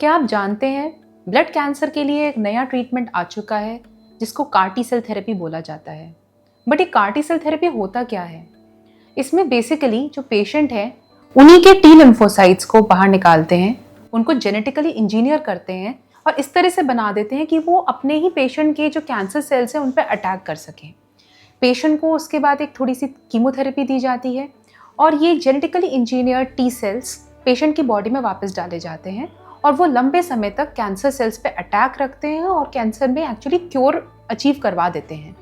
क्या आप जानते हैं ब्लड कैंसर के लिए एक नया ट्रीटमेंट आ चुका है जिसको कार-टी सेल थेरेपी बोला जाता है। बट ये कार-टी सेल थेरेपी होता क्या है? इसमें बेसिकली जो पेशेंट है उन्हीं के टी लिम्फोसाइट्स को बाहर निकालते हैं, उनको जेनेटिकली इंजीनियर करते हैं और इस तरह से बना देते हैं कि वो अपने ही पेशेंट के जो कैंसर सेल्स हैं उन पर अटैक कर सकें। पेशेंट को उसके बाद एक थोड़ी सी कीमोथेरेपी दी जाती है और ये genetically engineer T cells patient की बॉडी में वापस डाले जाते हैं और वो लंबे समय तक कैंसर सेल्स पे अटैक रखते हैं और कैंसर में एक्चुअली क्योर अचीव करवा देते हैं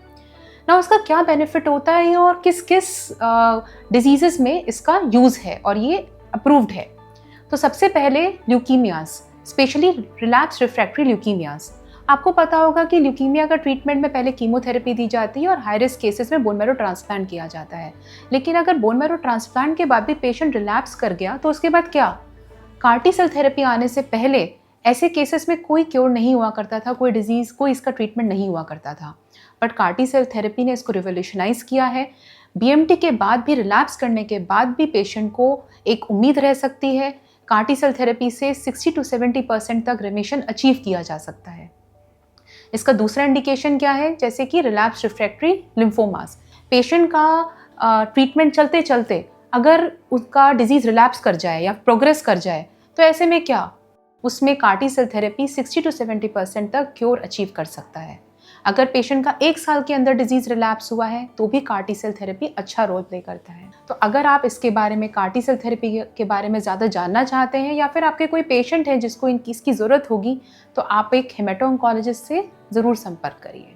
ना। उसका क्या बेनिफिट होता है और किस किस डिजीजेस में इसका यूज़ है और ये अप्रूव्ड है। तो सबसे पहले leukaemias, specially relapse refractory leukaemias. आपको पता होगा कि ल्यूकीमिया का ट्रीटमेंट में पहले कीमोथेरेपी दी जाती है और हाई रिस्क केसेस में बोन मैरो ट्रांसप्लांट किया जाता है। लेकिन अगर बोन मैरो ट्रांसप्लांट के बाद भी पेशेंट रिलैप्स कर गया तो उसके बाद क्या? कार-टी सेल थेरेपी आने से पहले ऐसे केसेस में कोई क्योर नहीं हुआ करता था, कोई डिजीज़, कोई इसका ट्रीटमेंट नहीं हुआ करता था। बट कार-टी सेल थेरेपी ने इसको रिवोल्यूशनाइज किया है। बीएमटी के बाद भी, रिलैप्स करने के बाद भी पेशेंट को एक उम्मीद रह सकती है। कार-टी सेल थेरेपी से 60 to 70% तक रिमिशन अचीव किया जा सकता है। इसका दूसरा इंडिकेशन क्या है? जैसे कि रिलैप्स रिफ्रैक्टरी लिम्फोमास। पेशेंट का ट्रीटमेंट चलते चलते अगर उसका डिजीज़ रिलैप्स कर जाए या प्रोग्रेस कर जाए तो ऐसे में क्या? उसमें कार-टी सेल थेरेपी 60 to 70% तक क्योर अचीव कर सकता है। अगर पेशेंट का 1 साल के अंदर डिजीज़ रिलैप्स हुआ है तो भी कार-टी सेल थेरेपी अच्छा रोल प्ले करता है। तो अगर आप इसके बारे में, कार-टी सेल थेरेपी के बारे में ज़्यादा जानना चाहते हैं या फिर आपके कोई पेशेंट है जिसको इसकी ज़रूरत होगी, तो आप एक हेमेटो-ऑन्कोलॉजिस्ट से ज़रूर संपर्क करिए।